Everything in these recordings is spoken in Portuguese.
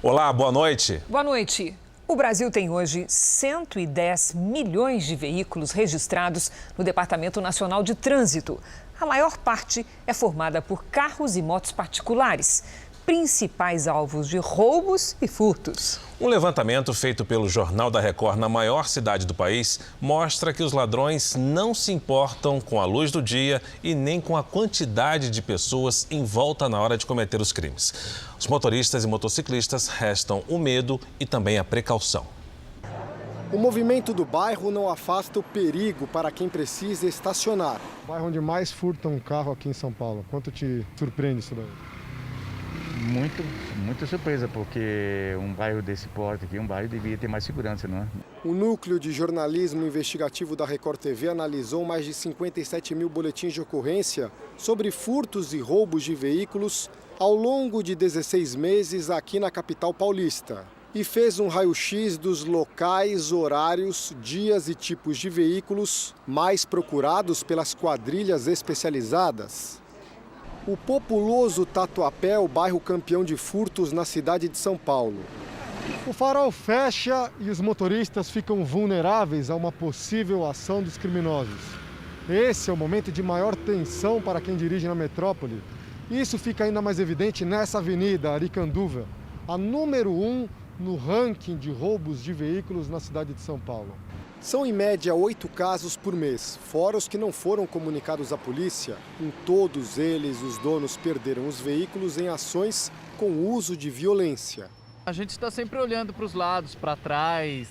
Olá, boa noite. Boa noite. O Brasil tem hoje 110 milhões de veículos registrados no Departamento Nacional de Trânsito. A maior parte é formada por carros e motos particulares, principais alvos de roubos e furtos. Um levantamento feito pelo Jornal da Record na maior cidade do país mostra que os ladrões não se importam com a luz do dia e nem com a quantidade de pessoas em volta na hora de cometer os crimes. Os motoristas e motociclistas restam o medo e também a precaução. O movimento do bairro não afasta o perigo para quem precisa estacionar. O bairro onde mais furtam um carro aqui em São Paulo. Quanto te surpreende isso daí? Muita surpresa, porque um bairro desse porte aqui, um bairro devia ter mais segurança, não é? O Núcleo de Jornalismo Investigativo da Record TV analisou mais de 57 mil boletins de ocorrência sobre furtos e roubos de veículos ao longo de 16 meses aqui na capital paulista. E fez um raio-x dos locais, horários, dias e tipos de veículos mais procurados pelas quadrilhas especializadas. O populoso Tatuapé é o bairro campeão de furtos na cidade de São Paulo. O farol fecha e os motoristas ficam vulneráveis a uma possível ação dos criminosos. Esse é o momento de maior tensão para quem dirige na metrópole. Isso fica ainda mais evidente nessa avenida, Aricanduva, a número 1 no ranking de roubos de veículos na cidade de São Paulo. São em média 8 casos por mês, fora os que não foram comunicados à polícia. Em todos eles, os donos perderam os veículos em ações com uso de violência. A gente está sempre olhando para os lados, para trás,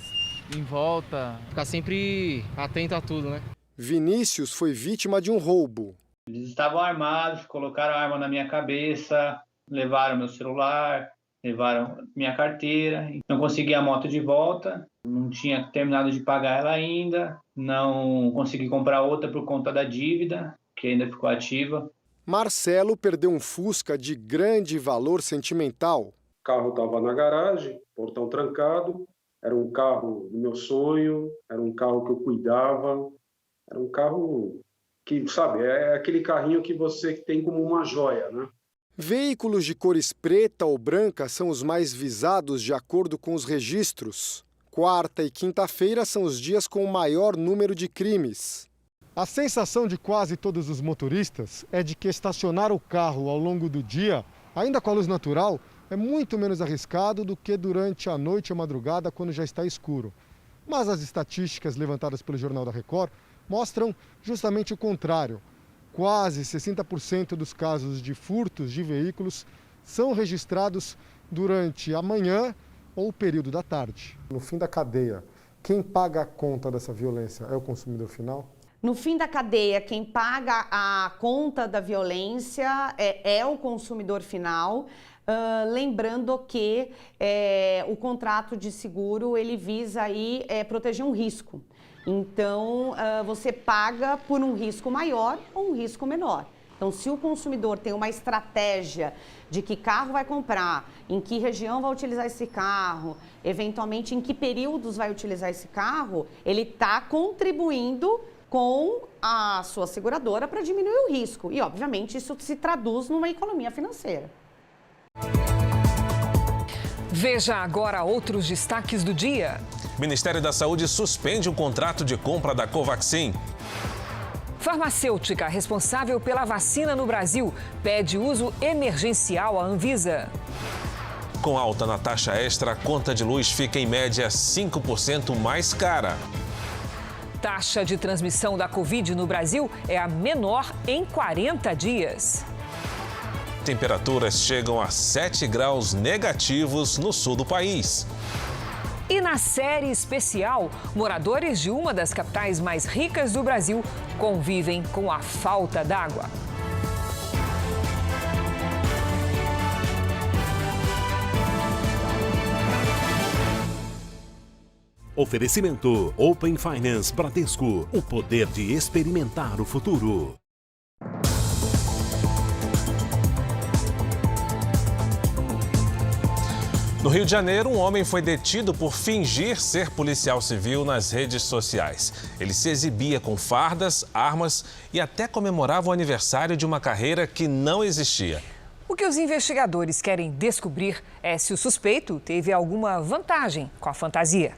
em volta. Ficar sempre atento a tudo, né? Vinícius foi vítima de um roubo. Eles estavam armados, colocaram a arma na minha cabeça, levaram meu celular, levaram minha carteira. Não consegui a moto de volta, não tinha terminado de pagar ela ainda, não consegui comprar outra por conta da dívida, que ainda ficou ativa. Marcelo perdeu um Fusca de grande valor sentimental. O carro estava na garagem, portão trancado, era um carro do meu sonho, era um carro que eu cuidava, era um carro que, sabe, é aquele carrinho que você tem como uma joia, né? Veículos de cores preta ou branca são os mais visados de acordo com os registros. Quarta e quinta-feira são os dias com o maior número de crimes. A sensação de quase todos os motoristas é de que estacionar o carro ao longo do dia, ainda com a luz natural, é muito menos arriscado do que durante a noite ou madrugada, quando já está escuro. Mas as estatísticas levantadas pelo Jornal da Record mostram justamente o contrário. Quase 60% dos casos de furtos de veículos são registrados durante a manhã ou o período da tarde. No fim da cadeia, quem paga a conta dessa violência é o consumidor final? No fim da cadeia, quem paga a conta da violência é o consumidor final. Lembrando que o contrato de seguro ele visa aí, proteger um risco. Então, você paga por um risco maior ou um risco menor. Então, se o consumidor tem uma estratégia de que carro vai comprar, em que região vai utilizar esse carro, eventualmente em que períodos vai utilizar esse carro, ele está contribuindo com a sua seguradora para diminuir o risco. E, obviamente, isso se traduz numa economia financeira. Veja agora outros destaques do dia. Ministério da Saúde suspende o contrato de compra da Covaxin. Farmacêutica responsável pela vacina no Brasil pede uso emergencial à Anvisa. Com alta na taxa extra, a conta de luz fica em média 5% mais cara. Taxa de transmissão da Covid no Brasil é a menor em 40 dias. Temperaturas chegam a 7 graus negativos no sul do país. E na série especial, moradores de uma das capitais mais ricas do Brasil convivem com a falta d'água. Oferecimento Open Finance Bradesco, o poder de experimentar o futuro. No Rio de Janeiro, um homem foi detido por fingir ser policial civil nas redes sociais. Ele se exibia com fardas, armas e até comemorava o aniversário de uma carreira que não existia. O que os investigadores querem descobrir é se o suspeito teve alguma vantagem com a fantasia.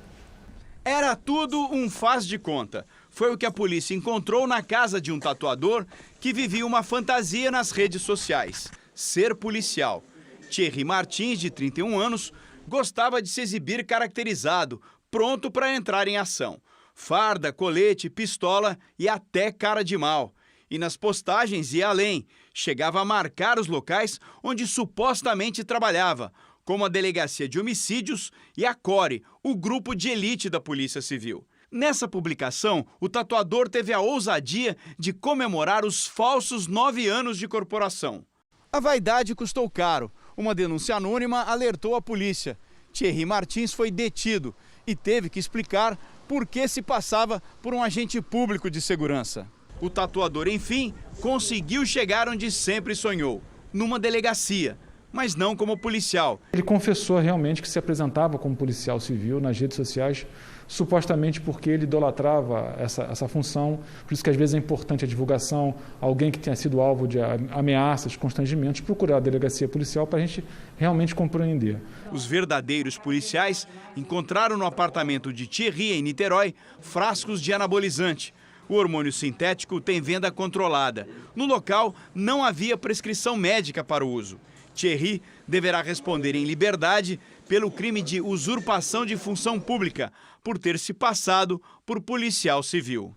Era tudo um faz de conta. Foi o que a polícia encontrou na casa de um tatuador que vivia uma fantasia nas redes sociais: ser policial. Thierry Martins, de 31 anos, gostava de se exibir caracterizado, pronto para entrar em ação. Farda, colete, pistola e até cara de mal. E nas postagens ia além, chegava a marcar os locais onde supostamente trabalhava, como a Delegacia de Homicídios e a CORE, o grupo de elite da Polícia Civil. Nessa publicação, o tatuador teve a ousadia de comemorar os falsos 9 anos de corporação. A vaidade custou caro. Uma denúncia anônima alertou a polícia. Thierry Martins foi detido e teve que explicar por que se passava por um agente público de segurança. O tatuador, enfim, conseguiu chegar onde sempre sonhou, numa delegacia, mas não como policial. Ele confessou realmente que se apresentava como policial civil nas redes sociais, supostamente porque ele idolatrava essa função. Por isso que às vezes é importante a divulgação, alguém que tenha sido alvo de ameaças, constrangimentos, procurar a delegacia policial para a gente realmente compreender. Os verdadeiros policiais encontraram no apartamento de Thierry, em Niterói, frascos de anabolizante. O hormônio sintético tem venda controlada. No local, não havia prescrição médica para o uso. Thierry deverá responder em liberdade pelo crime de usurpação de função pública, por ter se passado por policial civil.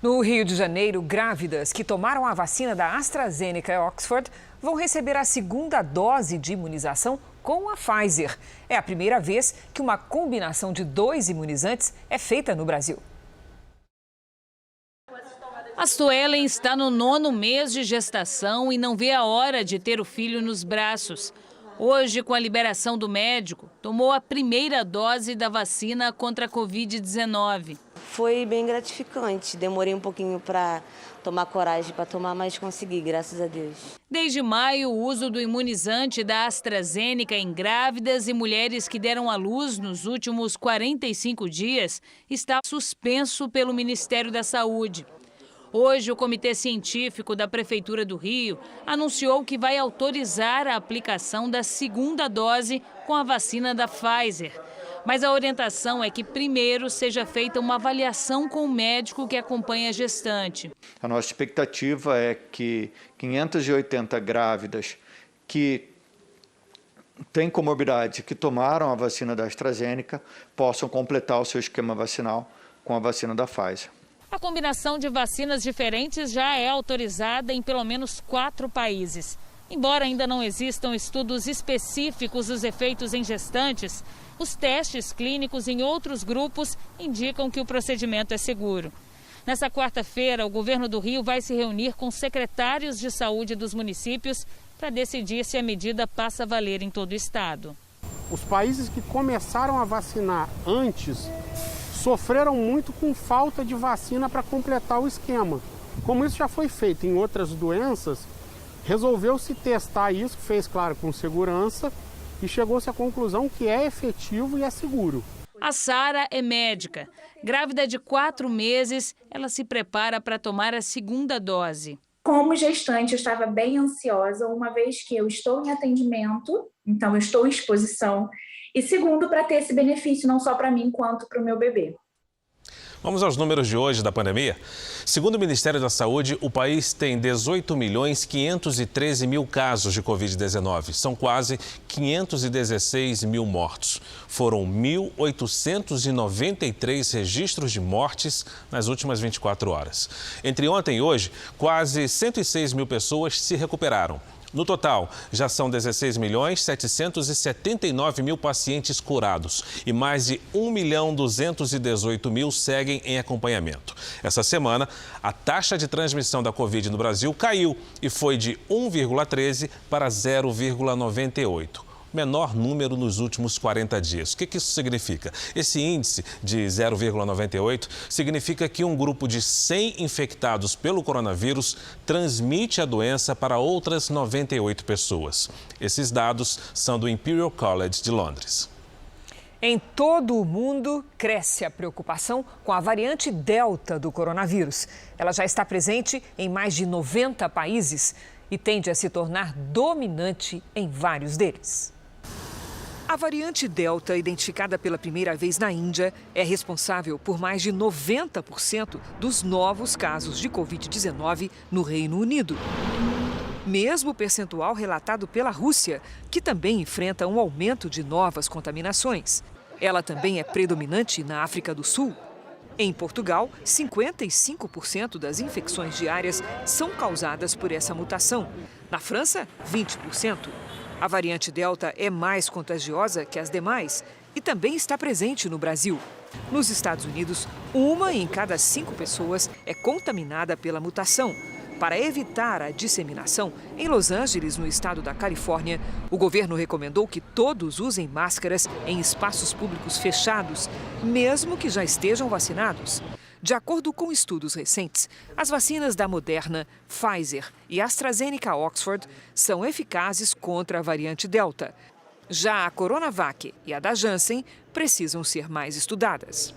No Rio de Janeiro, grávidas que tomaram a vacina da AstraZeneca e Oxford vão receber a segunda dose de imunização com a Pfizer. É a primeira vez que uma combinação de 2 imunizantes é feita no Brasil. A Suelen está no 9º mês de gestação e não vê a hora de ter o filho nos braços. Hoje, com a liberação do médico, tomou a primeira dose da vacina contra a Covid-19. Foi bem gratificante. Demorei um pouquinho para tomar coragem para tomar, mas consegui, graças a Deus. Desde maio, o uso do imunizante da AstraZeneca em grávidas e mulheres que deram à luz nos últimos 45 dias está suspenso pelo Ministério da Saúde. Hoje, o Comitê Científico da Prefeitura do Rio anunciou que vai autorizar a aplicação da segunda dose com a vacina da Pfizer. Mas a orientação é que primeiro seja feita uma avaliação com o médico que acompanha a gestante. A nossa expectativa é que 580 grávidas que têm comorbidade, que tomaram a vacina da AstraZeneca, possam completar o seu esquema vacinal com a vacina da Pfizer. A combinação de vacinas diferentes já é autorizada em pelo menos 4 países. Embora ainda não existam estudos específicos dos efeitos em gestantes, os testes clínicos em outros grupos indicam que o procedimento é seguro. Nessa quarta-feira, o governo do Rio vai se reunir com secretários de saúde dos municípios para decidir se a medida passa a valer em todo o estado. Os países que começaram a vacinar antes sofreram muito com falta de vacina para completar o esquema. Como isso já foi feito em outras doenças, resolveu-se testar isso, fez claro com segurança, e chegou-se à conclusão que é efetivo e é seguro. A Sara é médica. Grávida de 4 meses, ela se prepara para tomar a segunda dose. Como gestante, eu estava bem ansiosa, uma vez que eu estou em atendimento, então eu estou em exposição. E segundo, para ter esse benefício não só para mim, quanto para o meu bebê. Vamos aos números de hoje da pandemia. Segundo o Ministério da Saúde, o país tem 18.513.000 casos de Covid-19. São quase 516.000 mortos. Foram 1.893 registros de mortes nas últimas 24 horas. Entre ontem e hoje, quase 106.000 pessoas se recuperaram. No total, já são 16.779.000 pacientes curados e mais de 1.218.000 seguem em acompanhamento. Essa semana, a taxa de transmissão da Covid no Brasil caiu e foi de 1,13 para 0,98. Menor número nos últimos 40 dias. O que isso significa? Esse índice de 0,98 significa que um grupo de 100 infectados pelo coronavírus transmite a doença para outras 98 pessoas. Esses dados são do Imperial College de Londres. Em todo o mundo, cresce a preocupação com a variante Delta do coronavírus. Ela já está presente em mais de 90 países e tende a se tornar dominante em vários deles. A variante Delta, identificada pela primeira vez na Índia, é responsável por mais de 90% dos novos casos de Covid-19 no Reino Unido. Mesmo percentual relatado pela Rússia, que também enfrenta um aumento de novas contaminações. Ela também é predominante na África do Sul. Em Portugal, 55% das infecções diárias são causadas por essa mutação. Na França, 20%. A variante Delta é mais contagiosa que as demais e também está presente no Brasil. Nos Estados Unidos, 1 em cada 5 pessoas é contaminada pela mutação. Para evitar a disseminação, em Los Angeles, no estado da Califórnia, o governo recomendou que todos usem máscaras em espaços públicos fechados, mesmo que já estejam vacinados. De acordo com estudos recentes, as vacinas da Moderna, Pfizer e AstraZeneca Oxford são eficazes contra a variante Delta. Já a Coronavac e a da Janssen precisam ser mais estudadas.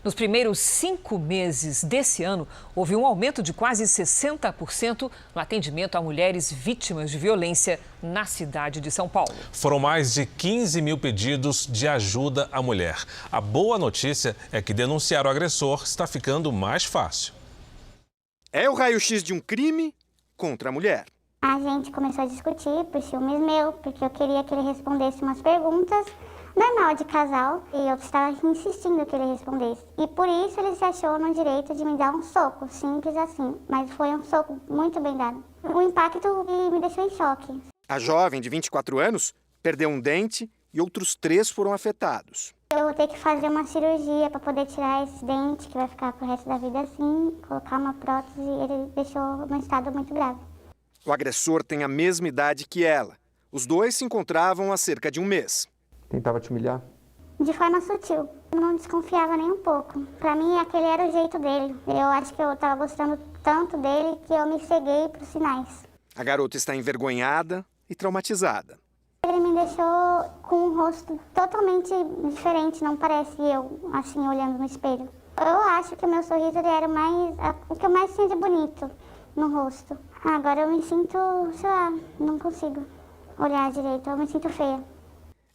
Nos primeiros 5 meses desse ano, houve um aumento de quase 60% no atendimento a mulheres vítimas de violência na cidade de São Paulo. Foram mais de 15 mil pedidos de ajuda à mulher. A boa notícia é que denunciar o agressor está ficando mais fácil. É o raio-x de um crime contra a mulher. A gente começou a discutir por ciúmes meu, porque eu queria que ele respondesse umas perguntas normal de casal, e eu estava insistindo que ele respondesse. E por isso ele se achou no direito de me dar um soco, simples assim. Mas foi um soco muito bem dado. O impacto me deixou em choque. A jovem, de 24 anos, perdeu um dente e outros 3 foram afetados. Eu vou ter que fazer uma cirurgia para poder tirar esse dente, que vai ficar pro resto da vida assim, colocar uma prótese, e ele deixou num estado muito grave. O agressor tem a mesma idade que ela. Os dois se encontravam há cerca de um mês. Tentava te humilhar? De forma sutil. Eu não desconfiava nem um pouco. Pra mim, aquele era o jeito dele. Eu acho que eu tava gostando tanto dele que eu me ceguei pros sinais. A garota está envergonhada e traumatizada. Ele me deixou com um rosto totalmente diferente, não parece eu, assim, olhando no espelho. Eu acho que o meu sorriso ele era o que eu mais tinha de bonito no rosto. Agora eu me sinto, sei lá, não consigo olhar direito, eu me sinto feia.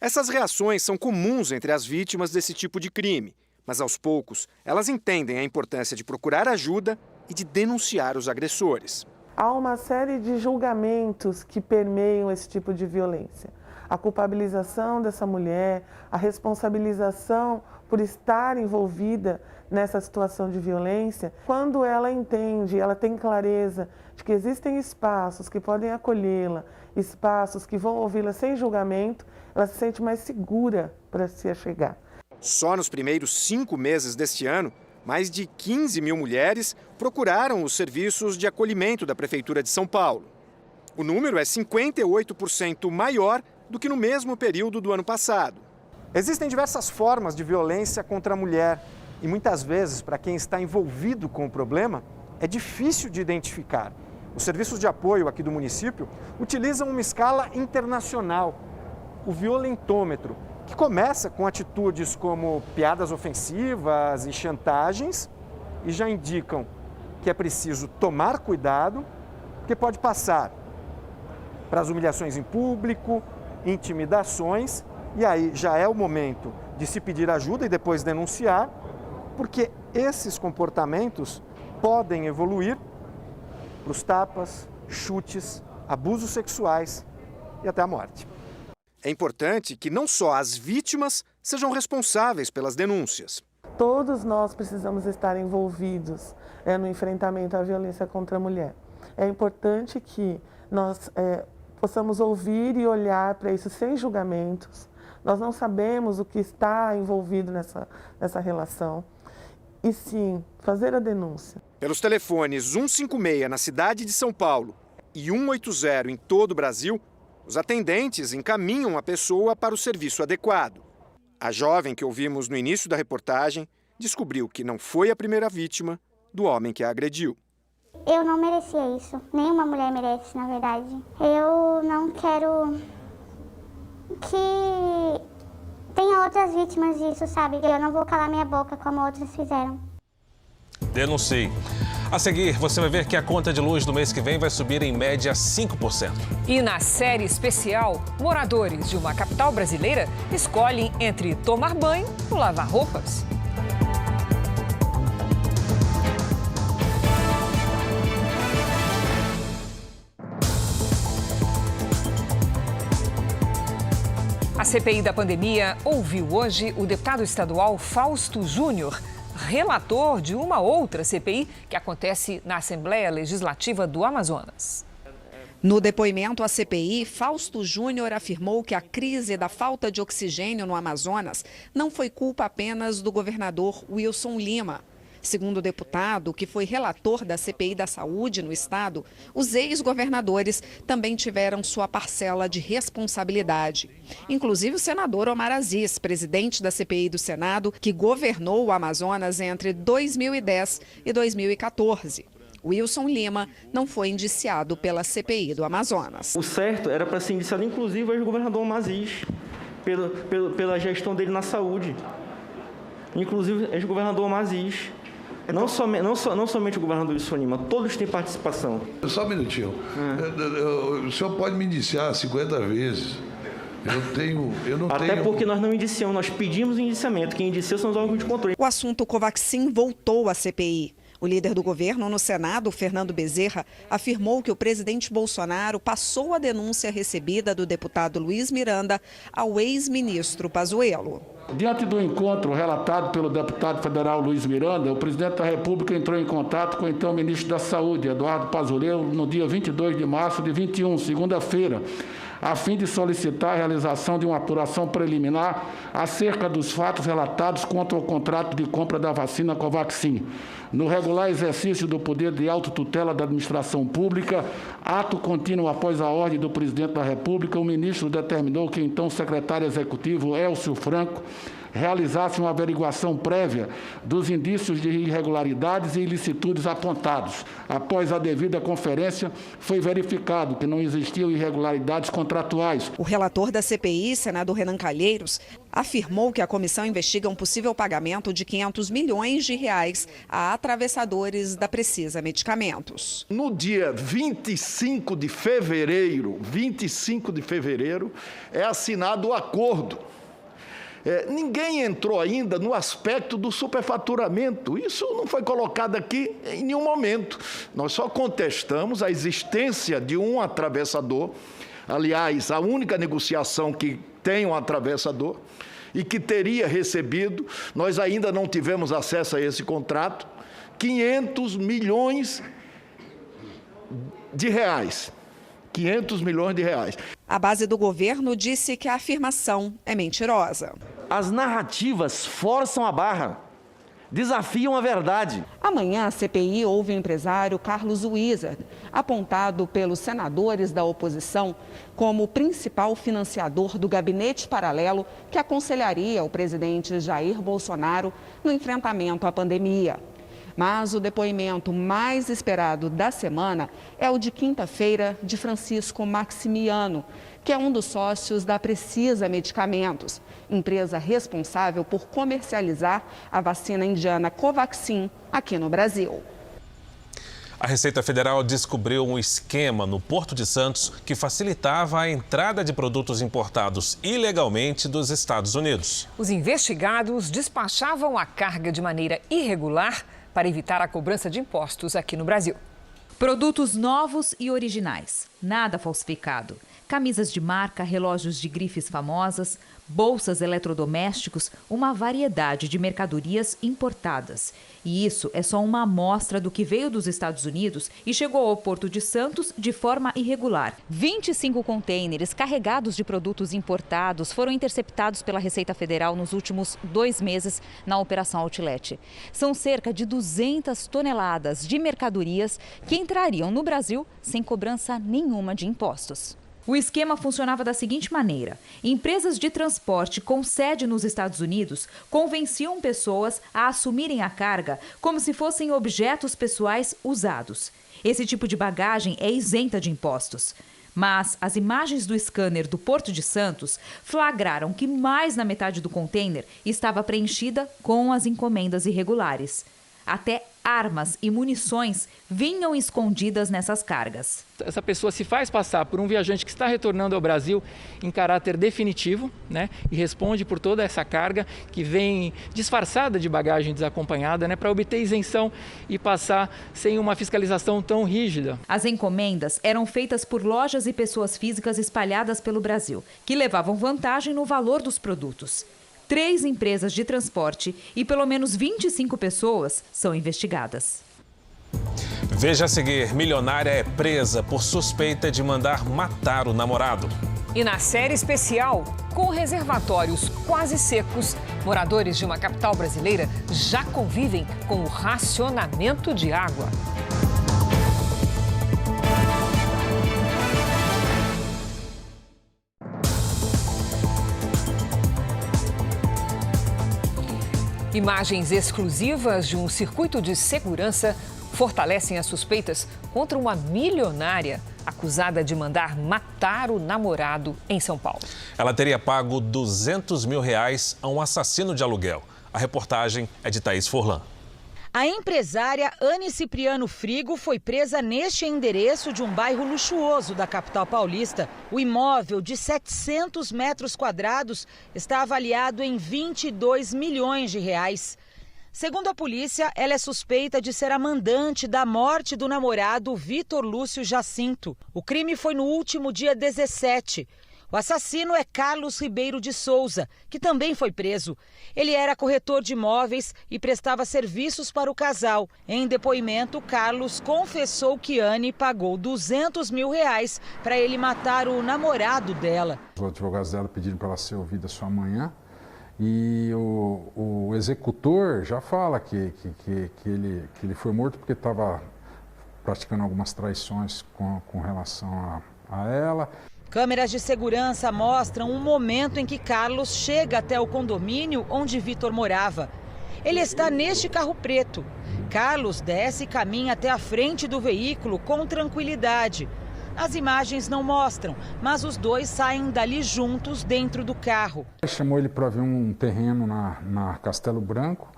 Essas reações são comuns entre as vítimas desse tipo de crime, mas aos poucos elas entendem a importância de procurar ajuda e de denunciar os agressores. Há uma série de julgamentos que permeiam esse tipo de violência. A culpabilização dessa mulher, a responsabilização por estar envolvida nessa situação de violência, quando ela entende, ela tem clareza de que existem espaços que podem acolhê-la, espaços que vão ouvi-la sem julgamento, ela se sente mais segura para se achegar. Só nos primeiros 5 meses deste ano, mais de 15 mil mulheres procuraram os serviços de acolhimento da Prefeitura de São Paulo. O número é 58% maior do que no mesmo período do ano passado. Existem diversas formas de violência contra a mulher e muitas vezes, para quem está envolvido com o problema, é difícil de identificar. Os serviços de apoio aqui do município utilizam uma escala internacional, o violentômetro, que começa com atitudes como piadas ofensivas e chantagens e já indicam que é preciso tomar cuidado, porque pode passar para as humilhações em público, intimidações, e aí já é o momento de se pedir ajuda e depois denunciar, porque esses comportamentos podem evoluir para os tapas, chutes, abusos sexuais e até a morte. É importante que não só as vítimas sejam responsáveis pelas denúncias. Todos nós precisamos estar envolvidos no enfrentamento à violência contra a mulher. É importante que nós possamos ouvir e olhar para isso sem julgamentos. Nós não sabemos o que está envolvido nessa relação. E sim, fazer a denúncia. Pelos telefones 156 na cidade de São Paulo e 180 em todo o Brasil, os atendentes encaminham a pessoa para o serviço adequado. A jovem que ouvimos no início da reportagem descobriu que não foi a primeira vítima do homem que a agrediu. Eu não merecia isso. Nenhuma mulher merece, na verdade. Eu não quero que tenha outras vítimas disso, sabe? Eu não vou calar minha boca como outras fizeram. Denuncie. A seguir, você vai ver que a conta de luz do mês que vem vai subir em média 5%. E na série especial, moradores de uma capital brasileira escolhem entre tomar banho ou lavar roupas. A CPI da pandemia ouviu hoje o deputado estadual Fausto Júnior, relator de uma outra CPI que acontece na Assembleia Legislativa do Amazonas. No depoimento à CPI, Fausto Júnior afirmou que a crise da falta de oxigênio no Amazonas não foi culpa apenas do governador Wilson Lima. Segundo o deputado, que foi relator da CPI da Saúde no estado, os ex-governadores também tiveram sua parcela de responsabilidade. Inclusive o senador Omar Aziz, presidente da CPI do Senado, que governou o Amazonas entre 2010 e 2014. Wilson Lima não foi indiciado pela CPI do Amazonas. O certo era para ser indiciado, inclusive, o ex-governador Omar Aziz, pela gestão dele na saúde. Inclusive, o ex-governador Omar Aziz. Não somente o governador Wilson Lima, todos têm participação. Só um minutinho. O senhor pode me indiciar 50 vezes. Eu não Até tenho... porque nós não indiciamos, nós pedimos indiciamento. Quem indicia são os órgãos de controle. O assunto Covaxin voltou à CPI. O líder do governo no Senado, Fernando Bezerra, afirmou que o presidente Bolsonaro passou a denúncia recebida do deputado Luiz Miranda ao ex-ministro Pazuello. Diante do encontro relatado pelo deputado federal Luiz Miranda, o presidente da República entrou em contato com o então ministro da Saúde, Eduardo Pazuello, no dia 22 de março de 21, segunda-feira, a fim de solicitar a realização de uma apuração preliminar acerca dos fatos relatados contra o contrato de compra da vacina Covaxin. No regular exercício do poder de autotutela da administração pública, ato contínuo após a ordem do presidente da República, o ministro determinou que então o secretário executivo Elcio Franco realizasse uma averiguação prévia dos indícios de irregularidades e ilicitudes apontados. Após a devida conferência, foi verificado que não existiam irregularidades contratuais. O relator da CPI, senador Renan Calheiros, afirmou que a comissão investiga um possível pagamento de R$500 milhões a atravessadores da Precisa Medicamentos. No dia 25 de fevereiro, é assinado o acordo. Ninguém entrou ainda no aspecto do superfaturamento. Isso não foi colocado aqui em nenhum momento. Nós só contestamos a existência de um atravessador, aliás, a única negociação que tem um atravessador e que teria recebido, nós ainda não tivemos acesso a esse contrato, R$500 milhões. 500 milhões de reais. A base do governo disse que a afirmação é mentirosa. As narrativas forçam a barra, desafiam a verdade. Amanhã, a CPI ouve o empresário Carlos Wizard, apontado pelos senadores da oposição como o principal financiador do gabinete paralelo que aconselharia o presidente Jair Bolsonaro no enfrentamento à pandemia. Mas o depoimento mais esperado da semana é o de quinta-feira de Francisco Maximiano, que é um dos sócios da Precisa Medicamentos, empresa responsável por comercializar a vacina indiana Covaxin aqui no Brasil. A Receita Federal descobriu um esquema no Porto de Santos que facilitava a entrada de produtos importados ilegalmente dos Estados Unidos. Os investigados despachavam a carga de maneira irregular para evitar a cobrança de impostos aqui no Brasil. Produtos novos e originais, nada falsificado. Camisas de marca, relógios de grifes famosas, bolsas eletrodomésticos, uma variedade de mercadorias importadas. E isso é só uma amostra do que veio dos Estados Unidos e chegou ao Porto de Santos de forma irregular. 25 contêineres carregados de produtos importados foram interceptados pela Receita Federal nos últimos 2 meses na Operação Outlet. São cerca de 200 toneladas de mercadorias que entrariam no Brasil sem cobrança nenhuma de impostos. O esquema funcionava da seguinte maneira: empresas de transporte com sede nos Estados Unidos convenciam pessoas a assumirem a carga como se fossem objetos pessoais usados. Esse tipo de bagagem é isenta de impostos. Mas as imagens do scanner do Porto de Santos flagraram que mais da metade do contêiner estava preenchida com as encomendas irregulares. Até armas e munições vinham escondidas nessas cargas. Essa pessoa se faz passar por um viajante que está retornando ao Brasil em caráter definitivo, né, e responde por toda essa carga que vem disfarçada de bagagem desacompanhada, né, para obter isenção e passar sem uma fiscalização tão rígida. As encomendas eram feitas por lojas e pessoas físicas espalhadas pelo Brasil, que levavam vantagem no valor dos produtos. 3 empresas de transporte e pelo menos 25 pessoas são investigadas. Veja a seguir, milionária é presa por suspeita de mandar matar o namorado. E na série especial, com reservatórios quase secos, moradores de uma capital brasileira já convivem com o racionamento de água. Imagens exclusivas de um circuito de segurança fortalecem as suspeitas contra uma milionária acusada de mandar matar o namorado em São Paulo. Ela teria pago R$200 mil a um assassino de aluguel. A reportagem é de Thaís Forlan. A empresária Anne Cipriano Frigo foi presa neste endereço de um bairro luxuoso da capital paulista. O imóvel de 700 metros quadrados está avaliado em R$22 milhões. Segundo a polícia, ela é suspeita de ser a mandante da morte do namorado Vitor Lúcio Jacinto. O crime foi no último dia 17. O assassino é Carlos Ribeiro de Souza, que também foi preso. Ele era corretor de imóveis e prestava serviços para o casal. Em depoimento, Carlos confessou que Anne pagou R$200 mil para ele matar o namorado dela. Os advogados dela pediram para ela ser ouvida só amanhã. E o executor já fala que ele foi morto porque estava praticando algumas traições com relação a ela. Câmeras de segurança mostram um momento em que Carlos chega até o condomínio onde Vitor morava. Ele está neste carro preto. Carlos desce e caminha até a frente do veículo com tranquilidade. As imagens não mostram, mas os dois saem dali juntos dentro do carro. Chamou ele para ver um terreno na Castelo Branco.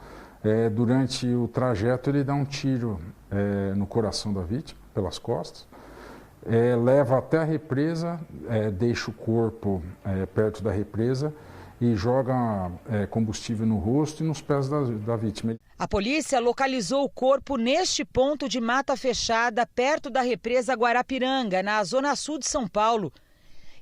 Durante o trajeto ele dá um tiro no coração da vítima, pelas costas. Leva até a represa, deixa o corpo perto da represa e joga combustível no rosto e nos pés da vítima. A polícia localizou o corpo neste ponto de mata fechada, perto da represa Guarapiranga, na zona sul de São Paulo.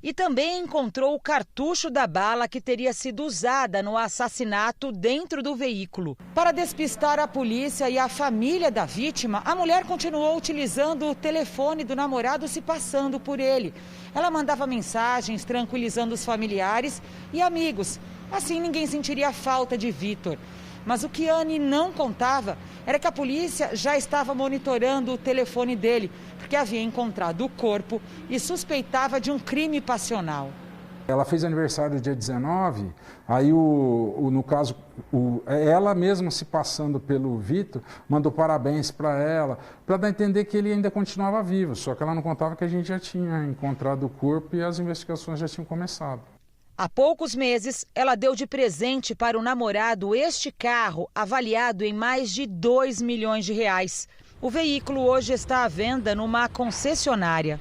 E também encontrou o cartucho da bala que teria sido usada no assassinato dentro do veículo. Para despistar a polícia e a família da vítima, a mulher continuou utilizando o telefone do namorado se passando por ele. Ela mandava mensagens tranquilizando os familiares e amigos. Assim ninguém sentiria a falta de Vitor. Mas o que Anne não contava era que a polícia já estava monitorando o telefone dele, porque havia encontrado o corpo e suspeitava de um crime passional. Ela fez aniversário no dia 19, aí no caso, ela mesma se passando pelo Vitor, mandou parabéns para ela, para dar a entender que ele ainda continuava vivo, só que ela não contava que a gente já tinha encontrado o corpo e as investigações já tinham começado. Há poucos meses, ela deu de presente para o namorado este carro, avaliado em mais de R$2 milhões. O veículo hoje está à venda numa concessionária.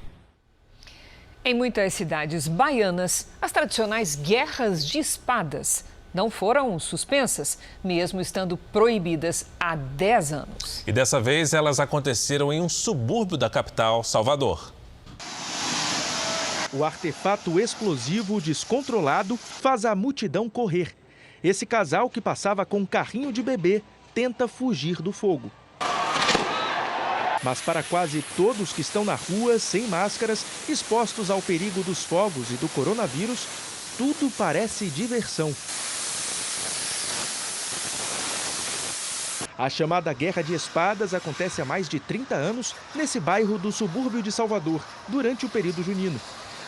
Em muitas cidades baianas, as tradicionais guerras de espadas não foram suspensas, mesmo estando proibidas há 10 anos. E dessa vez elas aconteceram em um subúrbio da capital, Salvador. O artefato explosivo descontrolado faz a multidão correr. Esse casal, que passava com um carrinho de bebê, tenta fugir do fogo. Mas para quase todos que estão na rua, sem máscaras, expostos ao perigo dos fogos e do coronavírus, tudo parece diversão. A chamada Guerra de Espadas acontece há mais de 30 anos nesse bairro do subúrbio de Salvador, durante o período junino.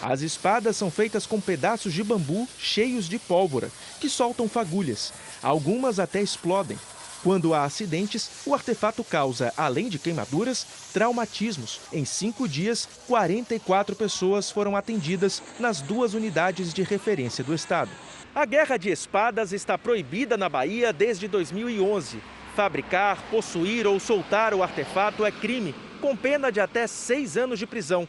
As espadas são feitas com pedaços de bambu cheios de pólvora, que soltam fagulhas. Algumas até explodem. Quando há acidentes, o artefato causa, além de queimaduras, traumatismos. Em 5 dias, 44 pessoas foram atendidas nas 2 unidades de referência do estado. A Guerra de Espadas está proibida na Bahia desde 2011. fabricar, possuir ou soltar o artefato é crime, com pena de até 6 anos de prisão.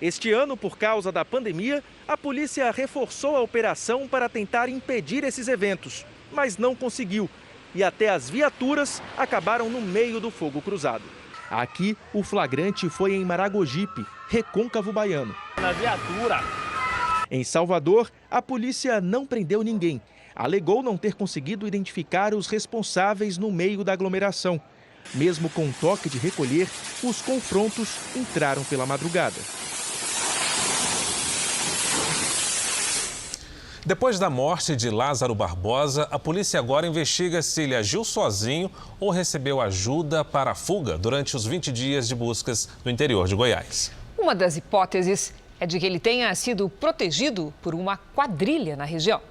Este ano, por causa da pandemia, a polícia reforçou a operação para tentar impedir esses eventos, mas não conseguiu. E até as viaturas acabaram no meio do fogo cruzado. Aqui, o flagrante foi em Maragogipe, Recôncavo Baiano. Na viatura. Em Salvador, a polícia não prendeu ninguém. Alegou não ter conseguido identificar os responsáveis no meio da aglomeração. Mesmo com toque de recolher, os confrontos entraram pela madrugada. Depois da morte de Lázaro Barbosa, a polícia agora investiga se ele agiu sozinho ou recebeu ajuda para a fuga durante os 20 dias de buscas no interior de Goiás. Uma das hipóteses é de que ele tenha sido protegido por uma quadrilha na região.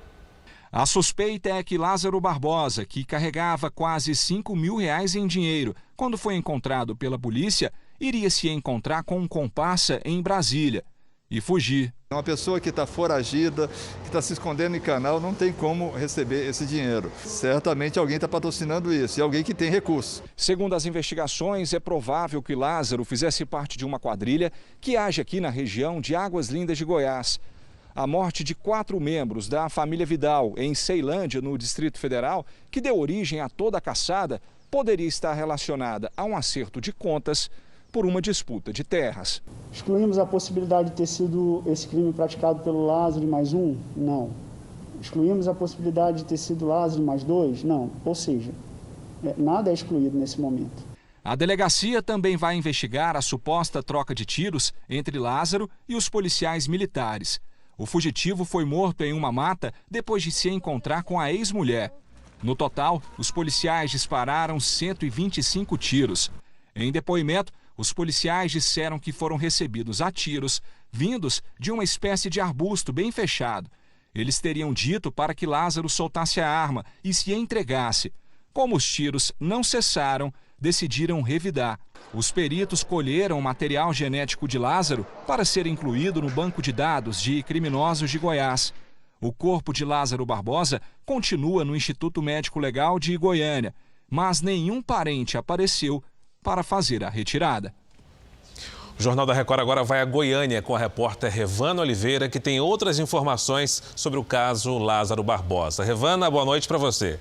A suspeita é que Lázaro Barbosa, que carregava quase R$5 mil em dinheiro, quando foi encontrado pela polícia, iria se encontrar com um comparsa em Brasília e fugir. Uma pessoa que está foragida, que está se escondendo em canal, não tem como receber esse dinheiro. Certamente alguém está patrocinando isso, e alguém que tem recurso. Segundo as investigações, é provável que Lázaro fizesse parte de uma quadrilha que age aqui na região de Águas Lindas de Goiás. A morte de 4 membros da família Vidal, em Ceilândia, no Distrito Federal, que deu origem a toda a caçada, poderia estar relacionada a um acerto de contas por uma disputa de terras. Excluímos a possibilidade de ter sido esse crime praticado pelo Lázaro e mais um? Não. Excluímos a possibilidade de ter sido Lázaro e mais 2? Não. Ou seja, nada é excluído nesse momento. A delegacia também vai investigar a suposta troca de tiros entre Lázaro e os policiais militares. O fugitivo foi morto em uma mata depois de se encontrar com a ex-mulher. No total, os policiais dispararam 125 tiros. Em depoimento, os policiais disseram que foram recebidos a tiros, vindos de uma espécie de arbusto bem fechado. Eles teriam dito para que Lázaro soltasse a arma e se entregasse. Como os tiros não cessaram, decidiram revidar. Os peritos colheram o material genético de Lázaro para ser incluído no banco de dados de criminosos de Goiás. O corpo de Lázaro Barbosa continua no Instituto Médico Legal de Goiânia, mas nenhum parente apareceu para fazer a retirada. O Jornal da Record agora vai a Goiânia com a repórter Revana Oliveira, que tem outras informações sobre o caso Lázaro Barbosa. Revana, boa noite para você.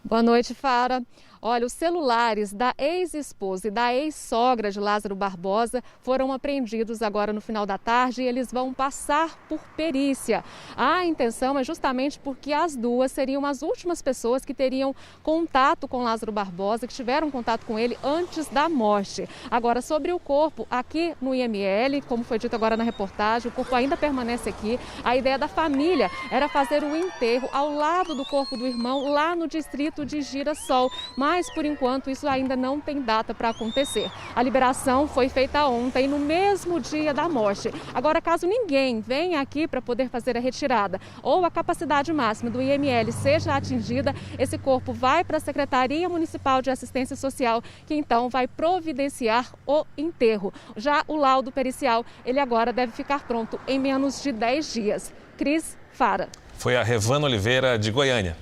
Boa noite, Fara. Olha, os celulares da ex-esposa e da ex-sogra de Lázaro Barbosa foram apreendidos agora no final da tarde e eles vão passar por perícia. A intenção é justamente porque as duas seriam as últimas pessoas que teriam contato com Lázaro Barbosa, que tiveram contato com ele antes da morte. Agora, sobre o corpo, aqui no IML, como foi dito agora na reportagem, o corpo ainda permanece aqui. A ideia da família era fazer o enterro ao lado do corpo do irmão, lá no distrito de Girassol. Mas, por enquanto, isso ainda não tem data para acontecer. A liberação foi feita ontem, no mesmo dia da morte. Agora, caso ninguém venha aqui para poder fazer a retirada ou a capacidade máxima do IML seja atingida, esse corpo vai para a Secretaria Municipal de Assistência Social, que então vai providenciar o enterro. Já o laudo pericial, ele agora deve ficar pronto em menos de 10 dias. Cris, Fara. Foi a Revana Oliveira, de Goiânia.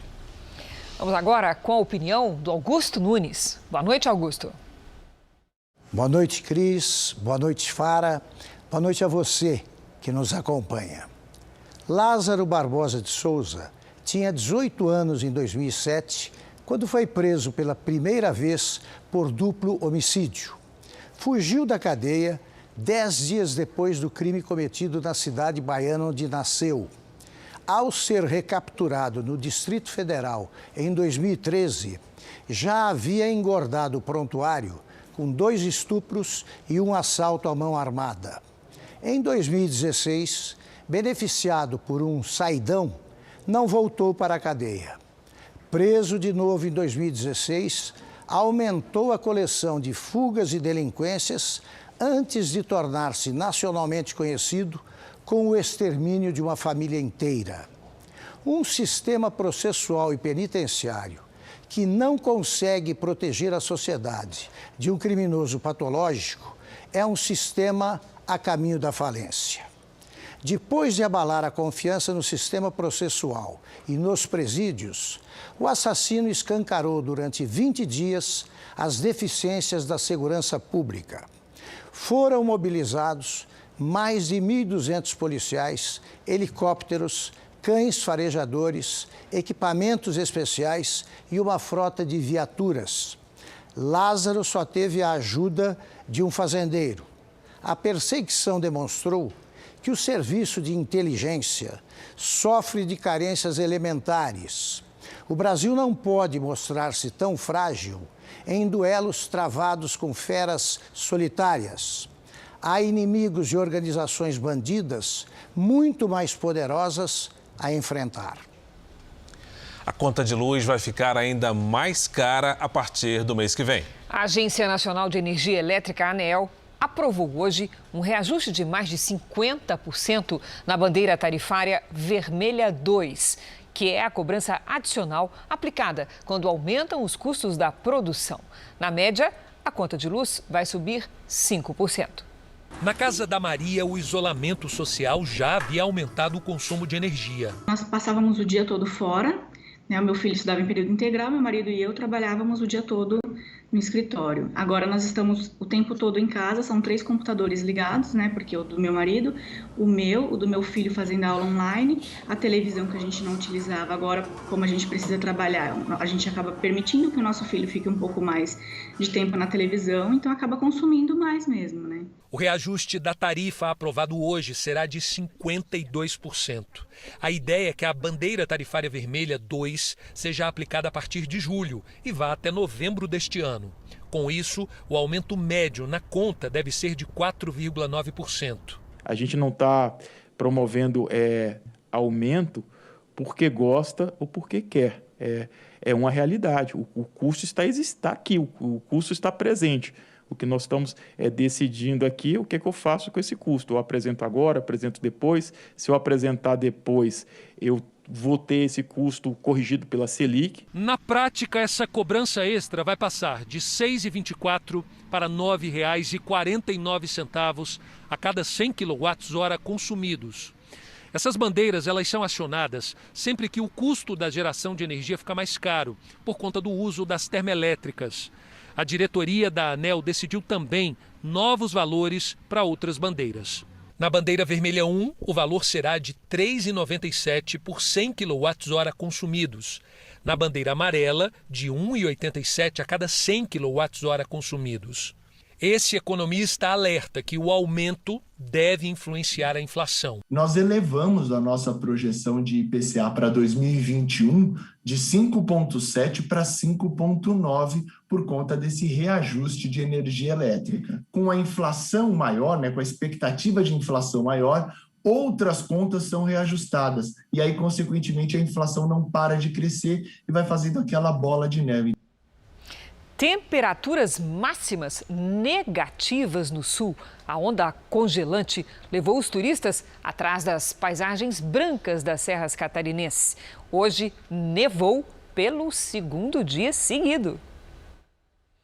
Vamos agora com a opinião do Augusto Nunes. Boa noite, Augusto. Boa noite, Cris. Boa noite, Fara. Boa noite a você que nos acompanha. Lázaro Barbosa de Souza tinha 18 anos em 2007, quando foi preso pela primeira vez por duplo homicídio. Fugiu da cadeia 10 dias depois do crime cometido na cidade baiana onde nasceu. Ao ser recapturado no Distrito Federal em 2013, já havia engordado o prontuário com 2 estupros e um assalto à mão armada. Em 2016, beneficiado por um saidão, não voltou para a cadeia. Preso de novo em 2016, aumentou a coleção de fugas e delinquências antes de tornar-se nacionalmente conhecido com o extermínio de uma família inteira. Um sistema processual e penitenciário que não consegue proteger a sociedade de um criminoso patológico é um sistema a caminho da falência. Depois de abalar a confiança no sistema processual e nos presídios, o assassino escancarou durante 20 dias as deficiências da segurança pública. Foram mobilizados mais de 1.200 policiais, helicópteros, cães farejadores, equipamentos especiais e uma frota de viaturas. Lázaro só teve a ajuda de um fazendeiro. A perseguição demonstrou que o serviço de inteligência sofre de carências elementares. O Brasil não pode mostrar-se tão frágil em duelos travados com feras solitárias. Há inimigos de organizações bandidas muito mais poderosas a enfrentar. A conta de luz vai ficar ainda mais cara a partir do mês que vem. A Agência Nacional de Energia Elétrica, ANEEL, aprovou hoje um reajuste de mais de 50% na bandeira tarifária Vermelha 2, que é a cobrança adicional aplicada quando aumentam os custos da produção. Na média, a conta de luz vai subir 5%. Na casa da Maria, o isolamento social já havia aumentado o consumo de energia. Nós passávamos o dia todo fora, né? O meu filho estudava em período integral, meu marido e eu trabalhávamos o dia todo no escritório. Agora nós estamos o tempo todo em casa, são 3 computadores ligados, né? Porque o do meu marido, o do meu filho fazendo aula online, a televisão que a gente não utilizava. Agora, como a gente precisa trabalhar, a gente acaba permitindo que o nosso filho fique um pouco mais de tempo na televisão, então acaba consumindo mais mesmo, né? O reajuste da tarifa aprovado hoje será de 52%. A ideia é que a bandeira tarifária vermelha 2 seja aplicada a partir de julho e vá até novembro deste ano. Com isso, o aumento médio na conta deve ser de 4,9%. A gente não está promovendo aumento porque gosta ou porque quer. É uma realidade. O custo está aqui, o custo está presente. O que nós estamos decidindo aqui, o que é que eu faço com esse custo? Eu apresento agora, apresento depois. Se eu apresentar depois, eu vou ter esse custo corrigido pela Selic. Na prática, essa cobrança extra vai passar de R$ 6,24 para R$ 9,49 a cada 100 kWh consumidos. Essas bandeiras elas são acionadas sempre que o custo da geração de energia fica mais caro, por conta do uso das termoelétricas. A diretoria da ANEEL decidiu também novos valores para outras bandeiras. Na bandeira vermelha 1, o valor será de R$ 3,97 por 100 kWh consumidos. Na bandeira amarela, de R$ 1,87 a cada 100 kWh consumidos. Esse economista alerta que o aumento deve influenciar a inflação. Nós elevamos a nossa projeção de IPCA para 2021 de 5,7 para 5,9 por conta desse reajuste de energia elétrica. Com a inflação maior, com a expectativa de inflação maior, outras contas são reajustadas. E aí, consequentemente, a inflação não para de crescer e vai fazendo aquela bola de neve. Temperaturas máximas negativas no sul. A onda congelante levou os turistas atrás das paisagens brancas das serras catarinenses. Hoje, nevou pelo 2º dia seguido.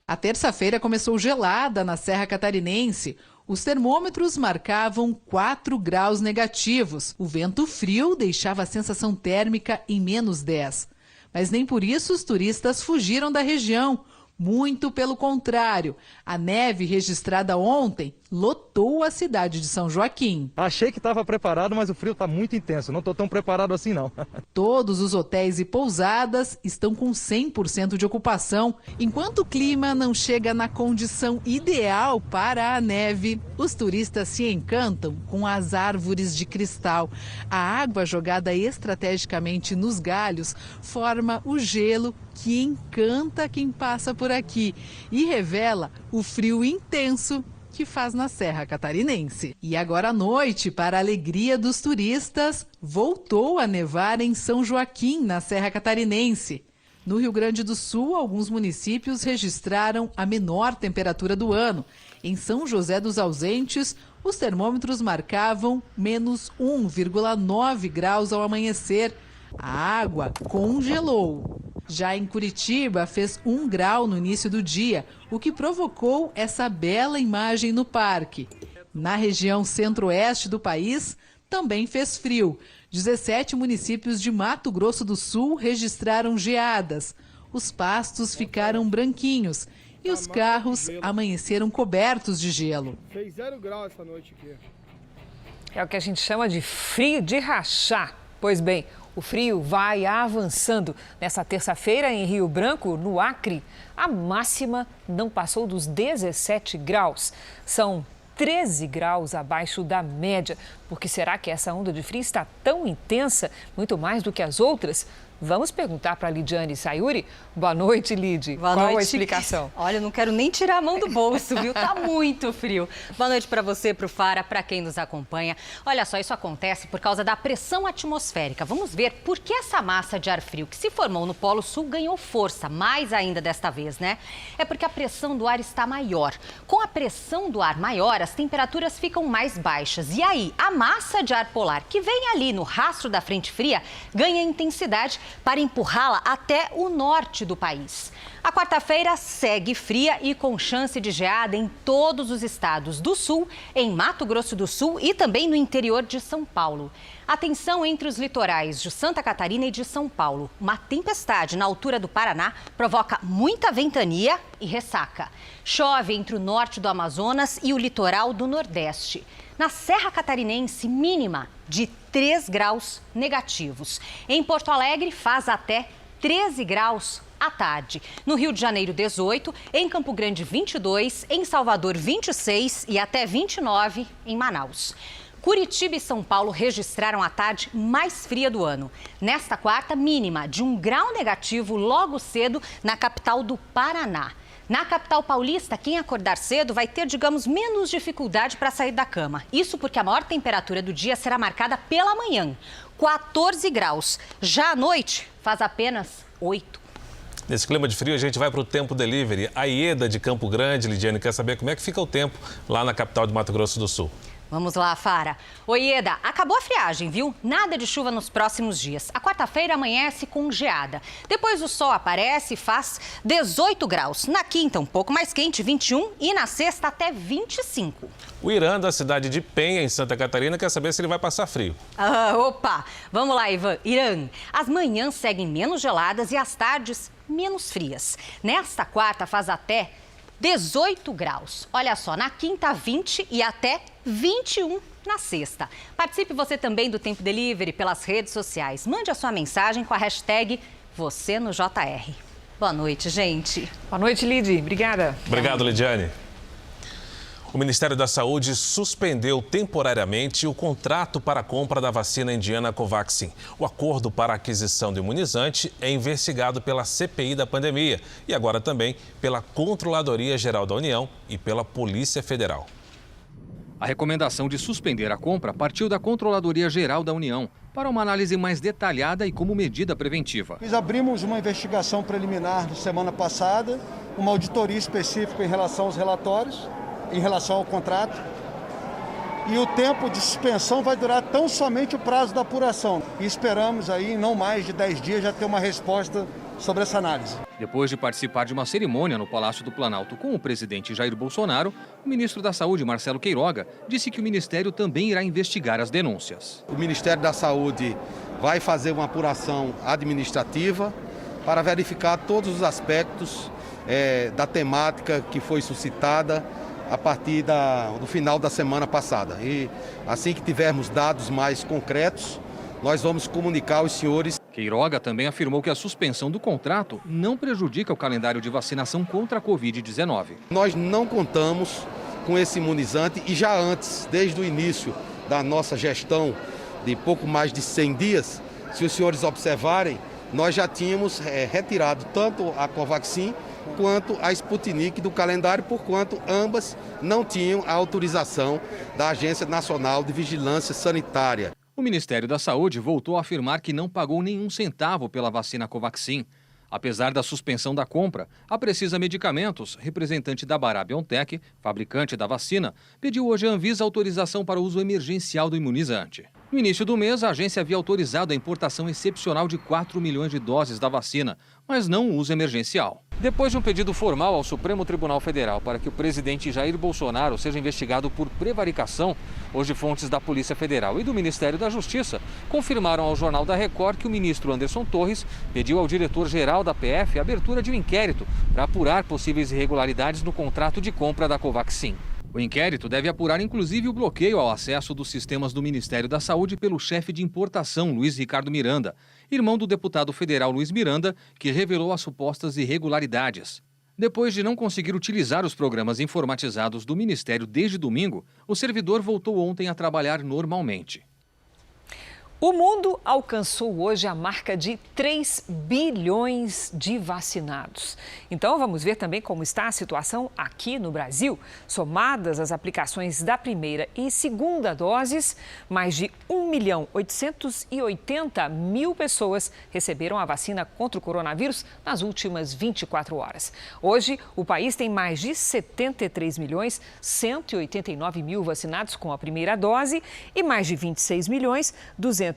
A terça-feira começou gelada na Serra Catarinense. Os termômetros marcavam 4 graus negativos. O vento frio deixava a sensação térmica em -10. Mas nem por isso os turistas fugiram da região. Muito pelo contrário, a neve registrada ontem lotou a cidade de São Joaquim. Achei que estava preparado, mas o frio está muito intenso. Não estou tão preparado assim, não. Todos os hotéis e pousadas estão com 100% de ocupação. Enquanto o clima não chega na condição ideal para a neve, os turistas se encantam com as árvores de cristal. A água jogada estrategicamente nos galhos forma o gelo que encanta quem passa por aqui e revela o frio intenso que faz na Serra Catarinense. E agora à noite, para a alegria dos turistas, voltou a nevar em São Joaquim, na Serra Catarinense. No Rio Grande do Sul, alguns municípios registraram a menor temperatura do ano. Em São José dos Ausentes, os termômetros marcavam menos 1,9 graus ao amanhecer. A água congelou. Já em Curitiba, fez 1 grau no início do dia, o que provocou essa bela imagem no parque. Na região centro-oeste do país, também fez frio. 17 municípios de Mato Grosso do Sul registraram geadas. Os pastos ficaram branquinhos e os carros amanheceram cobertos de gelo. Fez 0 graus essa noite aqui. É o que a gente chama de frio de rachar. Pois bem, o frio vai avançando. Nessa terça-feira, em Rio Branco, no Acre, a máxima não passou dos 17 graus. São 13 graus abaixo da média. Por que será que essa onda de frio está tão intensa, muito mais do que as outras? Vamos perguntar para a Lidiane Sayuri. Boa noite, Lid. Boa noite. Qual a explicação? Olha, eu não quero nem tirar a mão do bolso, viu? Tá muito frio. Boa noite para você, para o Fara, para quem nos acompanha. Olha só, isso acontece por causa da pressão atmosférica. Vamos ver por que essa massa de ar frio que se formou no Polo Sul ganhou força, mais ainda desta vez, né? É porque a pressão do ar está maior. Com a pressão do ar maior, as temperaturas ficam mais baixas. E aí, a massa de ar polar que vem ali no rastro da frente fria ganha intensidade para empurrá-la até o norte do país. A quarta-feira segue fria e com chance de geada em todos os estados do sul, em Mato Grosso do Sul e também no interior de São Paulo. Atenção entre os litorais de Santa Catarina e de São Paulo. Uma tempestade na altura do Paraná provoca muita ventania e ressaca. Chove entre o norte do Amazonas e o litoral do Nordeste. Na Serra Catarinense, mínima de 3 graus negativos. Em Porto Alegre, faz até 13 graus à tarde. No Rio de Janeiro, 18. Em Campo Grande, 22. Em Salvador, 26 e até 29 em Manaus. Curitiba e São Paulo registraram a tarde mais fria do ano. Nesta quarta, mínima de 1 grau negativo logo cedo na capital do Paraná. Na capital paulista, quem acordar cedo vai ter, digamos, menos dificuldade para sair da cama. Isso porque a maior temperatura do dia será marcada pela manhã, 14 graus. Já à noite, faz apenas 8. Nesse clima de frio, a gente vai para o Tempo Delivery. A Ieda de Campo Grande, Lidiane, quer saber como é que fica o tempo lá na capital de Mato Grosso do Sul. Vamos lá, Fara. Oi, Ieda, acabou a friagem, viu? Nada de chuva nos próximos dias. A quarta-feira amanhece com geada. Depois o sol aparece e faz 18 graus. Na quinta, um pouco mais quente, 21. E na sexta, até 25. O Irã, da cidade de Penha, em Santa Catarina, quer saber se ele vai passar frio. Opa! Vamos lá, Irã. As manhãs seguem menos geladas e as tardes menos frias. Nesta quarta, faz até 18 graus. Olha só, na quinta 20 e até 21 na sexta. Participe você também do Tempo Delivery pelas redes sociais. Mande a sua mensagem com a hashtag #VocêNoJR. Boa noite, gente. Boa noite, Lid. Obrigada. Obrigado, Lidiane. O Ministério da Saúde suspendeu temporariamente o contrato para a compra da vacina indiana Covaxin. O acordo para a aquisição do imunizante é investigado pela CPI da pandemia e agora também pela Controladoria Geral da União e pela Polícia Federal. A recomendação de suspender a compra partiu da Controladoria Geral da União para uma análise mais detalhada e como medida preventiva. Nós abrimos uma investigação preliminar na semana passada, uma auditoria específica em relação aos relatórios, em relação ao contrato, e o tempo de suspensão vai durar tão somente o prazo da apuração. E esperamos aí, em não mais de 10 dias, já ter uma resposta sobre essa análise. Depois de participar de uma cerimônia no Palácio do Planalto com o presidente Jair Bolsonaro, o ministro da Saúde, Marcelo Queiroga, disse que o ministério também irá investigar as denúncias. O Ministério da Saúde vai fazer uma apuração administrativa para verificar todos os aspectos da temática que foi suscitada a partir do final da semana passada. E assim que tivermos dados mais concretos, nós vamos comunicar aos senhores. Queiroga também afirmou que a suspensão do contrato não prejudica o calendário de vacinação contra a Covid-19. Nós não contamos com esse imunizante e já antes, desde o início da nossa gestão de pouco mais de 100 dias, se os senhores observarem, nós já tínhamos retirado tanto a Covaxin quanto a Sputnik do calendário, porquanto ambas não tinham a autorização da Agência Nacional de Vigilância Sanitária. O Ministério da Saúde voltou a afirmar que não pagou nenhum centavo pela vacina Covaxin. Apesar da suspensão da compra, a Precisa Medicamentos, representante da Bará-BioNTech, fabricante da vacina, pediu hoje à Anvisa autorização para o uso emergencial do imunizante. No início do mês, a agência havia autorizado a importação excepcional de 4 milhões de doses da vacina, mas não o uso emergencial. Depois de um pedido formal ao Supremo Tribunal Federal para que o presidente Jair Bolsonaro seja investigado por prevaricação, hoje fontes da Polícia Federal e do Ministério da Justiça confirmaram ao Jornal da Record que o ministro Anderson Torres pediu ao diretor-geral da PF a abertura de um inquérito para apurar possíveis irregularidades no contrato de compra da Covaxin. O inquérito deve apurar inclusive o bloqueio ao acesso dos sistemas do Ministério da Saúde pelo chefe de importação, Luiz Ricardo Miranda, irmão do deputado federal Luiz Miranda, que revelou as supostas irregularidades. Depois de não conseguir utilizar os programas informatizados do Ministério desde domingo, o servidor voltou ontem a trabalhar normalmente. O mundo alcançou hoje a marca de 3 bilhões de vacinados. Então, vamos ver também como está a situação aqui no Brasil. Somadas as aplicações da primeira e segunda doses, mais de 1.880.000 pessoas receberam a vacina contra o coronavírus nas últimas 24 horas. Hoje, o país tem mais de 73.189.000 vacinados com a primeira dose e mais de 26.206.000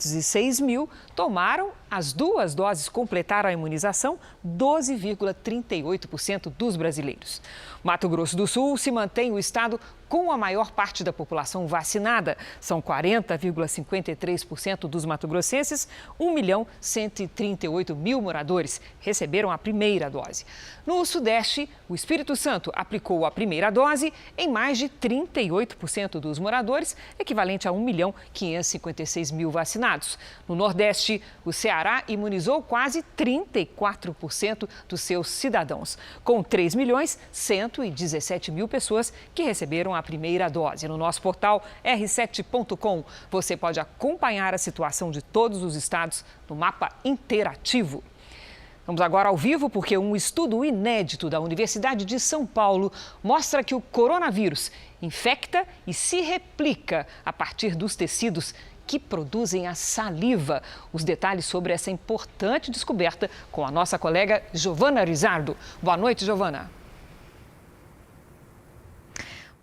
tomaram as 2 doses, completaram a imunização, 12,38% dos brasileiros. Mato Grosso do Sul se mantém o estado com a maior parte da população vacinada. São 40,53% dos mato-grossenses, 1.138.000 moradores receberam a primeira dose. No Sudeste, o Espírito Santo aplicou a primeira dose em mais de 38% dos moradores, equivalente a 1.556.000 vacinados. No Nordeste, o Ceará imunizou quase 34% dos seus cidadãos, com 3.117.000 pessoas que receberam a primeira dose. No nosso portal r7.com, você pode acompanhar a situação de todos os estados no mapa interativo. Vamos agora ao vivo porque um estudo inédito da Universidade de São Paulo mostra que o coronavírus infecta e se replica a partir dos tecidos que produzem a saliva. Os detalhes sobre essa importante descoberta com a nossa colega Giovana Rizardo. Boa noite, Giovana.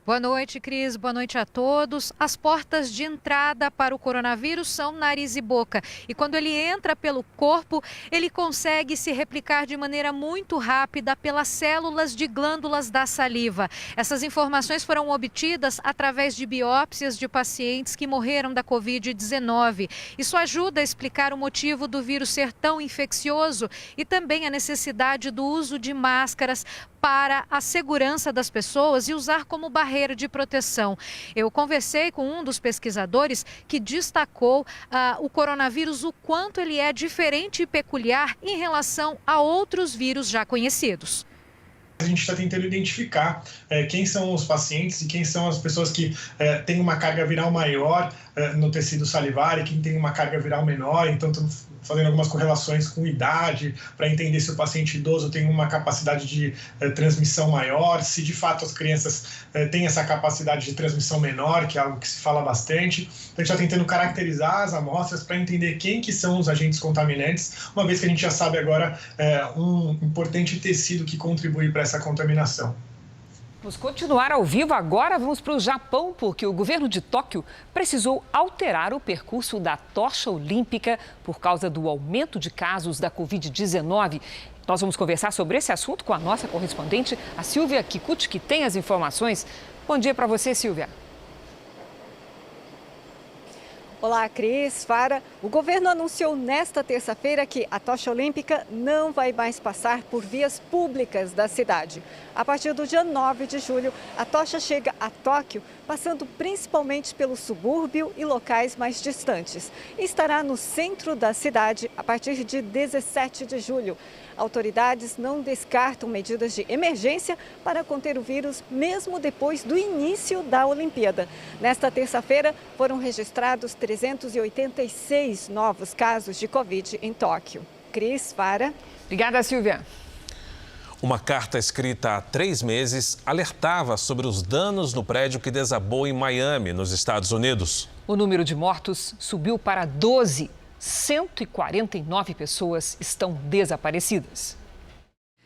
Boa noite, Cris. Boa noite a todos. As portas de entrada para o coronavírus são nariz e boca. E quando ele entra pelo corpo, ele consegue se replicar de maneira muito rápida pelas células de glândulas da saliva. Essas informações foram obtidas através de biópsias de pacientes que morreram da Covid-19. Isso ajuda a explicar o motivo do vírus ser tão infeccioso e também a necessidade do uso de máscaras para a segurança das pessoas e usar como barreira de proteção. Eu conversei com um dos pesquisadores que destacou o coronavírus, o quanto ele é diferente e peculiar em relação a outros vírus já conhecidos. A gente está tentando identificar quem são os pacientes e quem são as pessoas que têm uma carga viral maior no tecido salivar e quem tem uma carga viral menor. Então, estamos fazendo algumas correlações com idade para entender se o paciente idoso tem uma capacidade de transmissão maior, se de fato as crianças têm essa capacidade de transmissão menor, que é algo que se fala bastante. Então, a gente está tentando caracterizar as amostras para entender quem que são os agentes contaminantes, uma vez que a gente já sabe agora um importante tecido que contribui para essa contaminação. Vamos continuar ao vivo. Agora vamos para o Japão, porque o governo de Tóquio precisou alterar o percurso da tocha olímpica por causa do aumento de casos da Covid-19. Nós vamos conversar sobre esse assunto com a nossa correspondente, a Silvia Kikuchi, que tem as informações. Bom dia para você, Silvia. Olá, Cris, Fara. O governo anunciou nesta terça-feira que a tocha olímpica não vai mais passar por vias públicas da cidade. A partir do dia 9 de julho, a tocha chega a Tóquio, passando principalmente pelo subúrbio e locais mais distantes. E estará no centro da cidade a partir de 17 de julho. Autoridades não descartam medidas de emergência para conter o vírus, mesmo depois do início da Olimpíada. Nesta terça-feira, foram registrados 386 novos casos de Covid em Tóquio. Cris, Fara. Obrigada, Silvia. Uma carta escrita há 3 meses alertava sobre os danos no prédio que desabou em Miami, nos Estados Unidos. O número de mortos subiu para 12. 149 pessoas estão desaparecidas.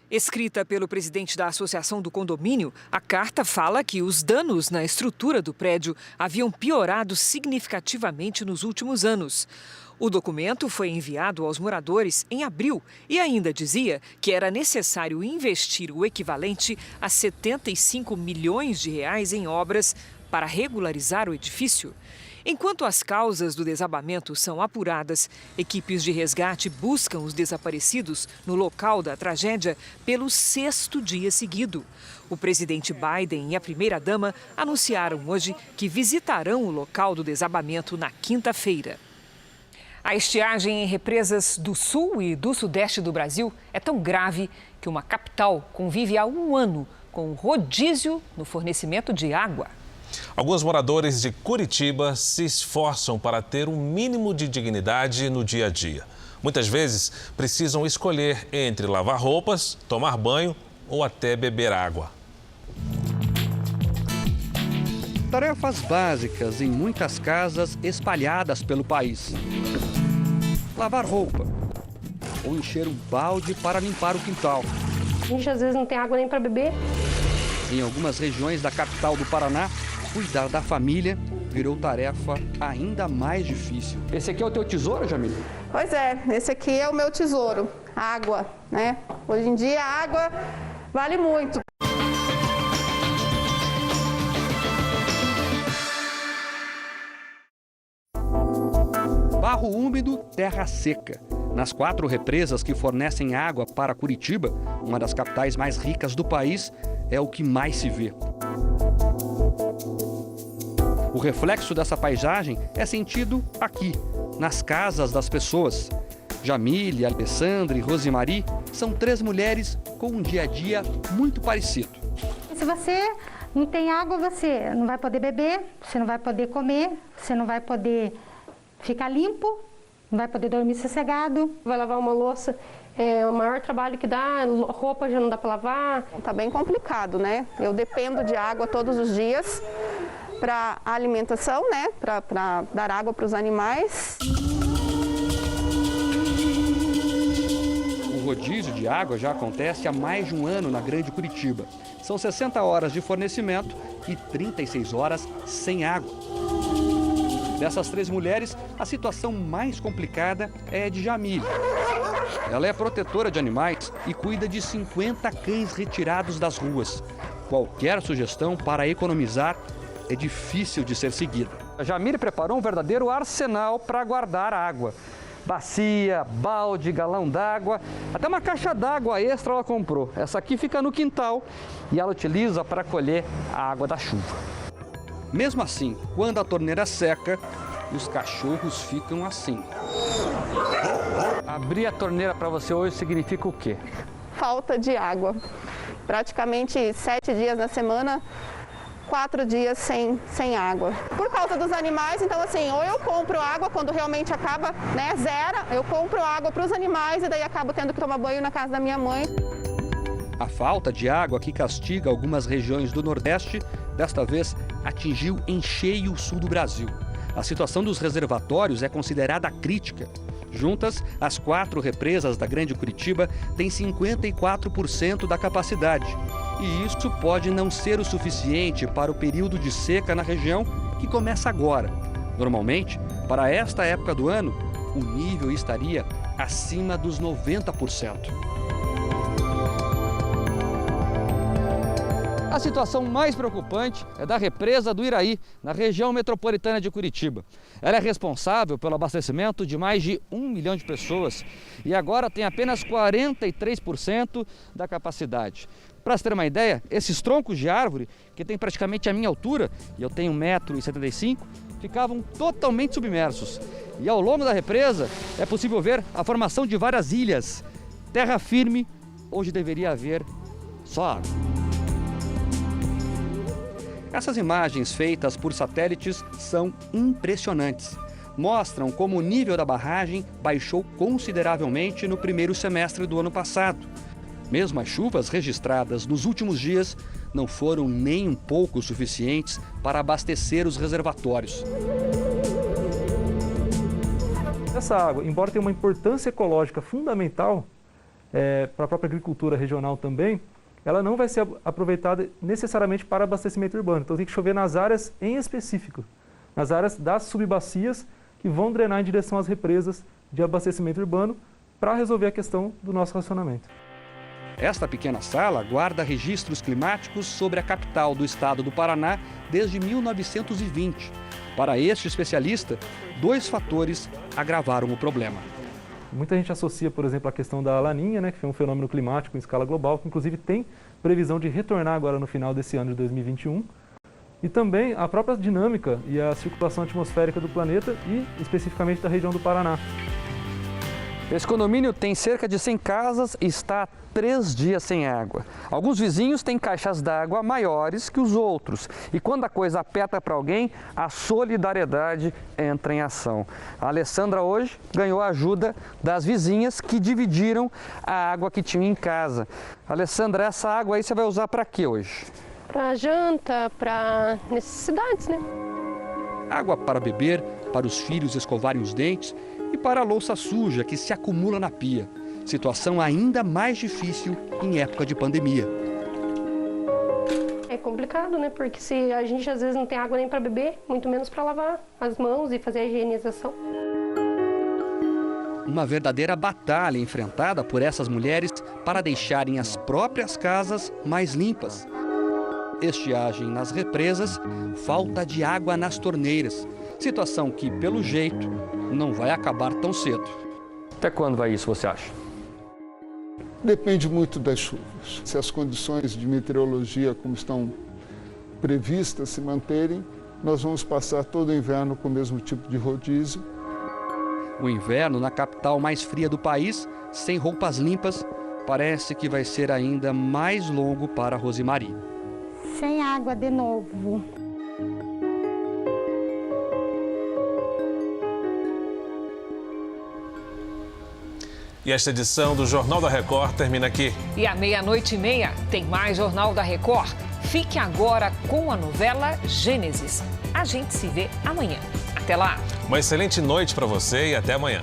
Escrita pelo presidente da Associação do Condomínio, a carta fala que os danos na estrutura do prédio haviam piorado significativamente nos últimos anos. O documento foi enviado aos moradores em abril e ainda dizia que era necessário investir o equivalente a 75 milhões de reais em obras para regularizar o edifício. Enquanto as causas do desabamento são apuradas, equipes de resgate buscam os desaparecidos no local da tragédia pelo 6º dia seguido. O presidente Biden e a primeira-dama anunciaram hoje que visitarão o local do desabamento na quinta-feira. A estiagem em represas do sul e do sudeste do Brasil é tão grave que uma capital convive há um ano com rodízio no fornecimento de água. Alguns moradores de Curitiba se esforçam para ter um mínimo de dignidade no dia a dia. Muitas vezes precisam escolher entre lavar roupas, tomar banho ou até beber água. Tarefas básicas em muitas casas espalhadas pelo país. Lavar roupa ou encher um balde para limpar o quintal. A gente às vezes não tem água nem para beber. Em algumas regiões da capital do Paraná, cuidar da família virou tarefa ainda mais difícil. Esse aqui é o teu tesouro, Jamile? Pois é, esse aqui é o meu tesouro, água, né? Hoje em dia a água vale muito. Barro úmido, terra seca. Nas 4 represas que fornecem água para Curitiba, uma das capitais mais ricas do país, é o que mais se vê. O reflexo dessa paisagem é sentido aqui, nas casas das pessoas. Jamile, Alessandra e Rosemary são 3 mulheres com um dia a dia muito parecido. Se você não tem água, você não vai poder beber, você não vai poder comer, você não vai poder ficar limpo, não vai poder dormir sossegado. Vai lavar uma louça, é o maior trabalho que dá, roupa já não dá para lavar. Tá bem complicado, né? Eu dependo de água todos os dias para alimentação, né? Para dar água para os animais. O rodízio de água já acontece há mais de um ano na Grande Curitiba. São 60 horas de fornecimento e 36 horas sem água. Dessas 3 mulheres, a situação mais complicada é a de Jamile. Ela é protetora de animais e cuida de 50 cães retirados das ruas. Qualquer sugestão para economizar é difícil de ser seguida. A Jamile preparou um verdadeiro arsenal para guardar água. Bacia, balde, galão d'água, até uma caixa d'água extra ela comprou. Essa aqui fica no quintal e ela utiliza para colher a água da chuva. Mesmo assim, quando a torneira seca, os cachorros ficam assim. Abrir a torneira para você hoje significa o quê? Falta de água. Praticamente 7 dias na semana, 4 dias sem água. Por causa dos animais, então assim, ou eu compro água quando realmente acaba, né, zera, eu compro água para os animais e daí acabo tendo que tomar banho na casa da minha mãe. A falta de água que castiga algumas regiões do Nordeste, desta vez atingiu em cheio o sul do Brasil. A situação dos reservatórios é considerada crítica. Juntas, as 4 represas da Grande Curitiba têm 54% da capacidade. E isso pode não ser o suficiente para o período de seca na região, que começa agora. Normalmente, para esta época do ano, o nível estaria acima dos 90%. A situação mais preocupante é da represa do Iraí, na região metropolitana de Curitiba. Ela é responsável pelo abastecimento de mais de 1 milhão de pessoas e agora tem apenas 43% da capacidade. Para você ter uma ideia, esses troncos de árvore, que tem praticamente a minha altura, e eu tenho 1,75 m, ficavam totalmente submersos. E ao longo da represa é possível ver a formação de várias ilhas, terra firme, onde deveria haver só água. Essas imagens feitas por satélites são impressionantes. Mostram como o nível da barragem baixou consideravelmente no primeiro semestre do ano passado. Mesmo as chuvas registradas nos últimos dias não foram nem um pouco suficientes para abastecer os reservatórios. Essa água, embora tenha uma importância ecológica fundamental para a própria agricultura regional também, ela não vai ser aproveitada necessariamente para abastecimento urbano. Então tem que chover nas áreas em específico, nas áreas das subbacias que vão drenar em direção às represas de abastecimento urbano para resolver a questão do nosso racionamento. Esta pequena sala guarda registros climáticos sobre a capital do estado do Paraná desde 1920. Para este especialista, 2 fatores agravaram o problema. Muita gente associa, por exemplo, a questão da laninha, que foi um fenômeno climático em escala global, que inclusive tem previsão de retornar agora no final desse ano de 2021. E também a própria dinâmica e a circulação atmosférica do planeta e especificamente da região do Paraná. Esse condomínio tem cerca de 100 casas e está há 3 dias sem água. Alguns vizinhos têm caixas d'água maiores que os outros. E quando a coisa aperta para alguém, a solidariedade entra em ação. A Alessandra hoje ganhou a ajuda das vizinhas que dividiram a água que tinha em casa. Alessandra, essa água aí você vai usar para quê hoje? Para janta, para necessidades, né? Água para beber, para os filhos escovarem os dentes e para a louça suja que se acumula na pia. Situação ainda mais difícil em época de pandemia. É complicado, né? Porque se a gente às vezes não tem água nem para beber, muito menos para lavar as mãos e fazer a higienização. Uma verdadeira batalha enfrentada por essas mulheres para deixarem as próprias casas mais limpas. Estiagem nas represas, falta de água nas torneiras. Situação que, pelo jeito, não vai acabar tão cedo. Até quando vai isso, você acha? Depende muito das chuvas. Se as condições de meteorologia como estão previstas se manterem, nós vamos passar todo o inverno com o mesmo tipo de rodízio. O inverno na capital mais fria do país, sem roupas limpas, parece que vai ser ainda mais longo para Rosemary. Sem água de novo. E esta edição do Jornal da Record termina aqui. E à 00:30 tem mais Jornal da Record. Fique agora com a novela Gênesis. A gente se vê amanhã. Até lá. Uma excelente noite para você e até amanhã.